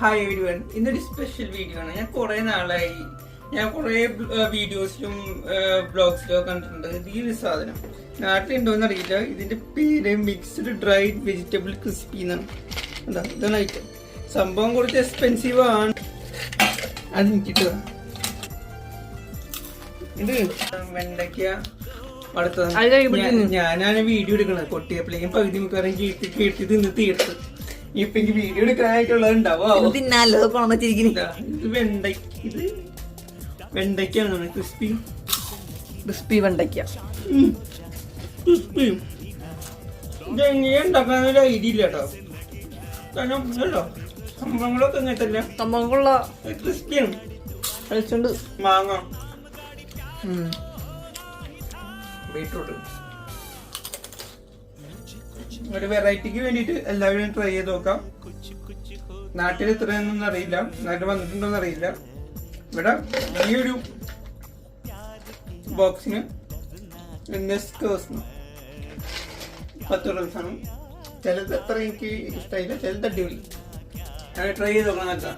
Hi everyone, ഇന്നൊരു special video ആണ്. ഞാൻ കുറെ നാളായി വീഡിയോസിലും ബ്ലോഗ്സിലും കണ്ടിട്ടുണ്ട്. ഈ ഒരു സാധനം നാട്ടിലുണ്ടോന്ന് അറിയില്ല. ഇതിന്റെ പേര് മിക്സ്ഡ് ഡ്രൈഡ് വെജിറ്റബിൾ ക്രിസ്പി എന്നാണ്. എന്താ ഇതാണ് ഐറ്റം. സംഭവം കുറച്ച് എക്സ്പെൻസീവ് ആണ്. അത് എനിക്കിട്ട് ഇത് വെണ്ടയ്ക്ക ഞാനാണ് വീഡിയോ എടുക്കണത്. കൊട്ടിയപ്പോഴേക്കും പകുതി മുക്കാരം കേട്ടി തിന്ന് തീർത്ത്. ഇപ്പൊ എനിക്ക് വീഡിയോ എടുക്കാനായിട്ടുള്ളത് ഉണ്ടാവും. ഇത് വെണ്ടയ്ക്കാണ് ക്രിസ്പി വെണ്ടയ്ക്ക. ക്രിസ്പി ഇതെങ്ങനെ ഉണ്ടാക്കാനൊരു ഐഡിയ ഇല്ല കേട്ടോ. കാരണം കേട്ടോ സംഭവങ്ങളൊക്കെ അങ്ങനത്തല്ല. സംഭവങ്ങളുള്ള ക്രിസ്പിയാണ്. കഴിച്ചോണ്ട് മാങ്ങ, ബീട്രൂട്ട് ഒരു വെറൈറ്റിക്ക് വേണ്ടിയിട്ട് എല്ലാവരും ട്രൈ ചെയ്ത് നോക്കാം. നാട്ടിൽ എത്രയൊന്നും അറിയില്ല, നാട്ടിൽ വന്നിട്ടുണ്ടോന്ന് അറിയില്ല. ഇവിടെ ഈ ഒരു ബോക്സിന് 10 റൺസാണ്. ചിലത് അത്ര എനിക്ക് ഇഷ്ടമായില്ല, ചിലത് അടിപൊളി. ട്രൈ ചെയ്ത് നോക്കണം.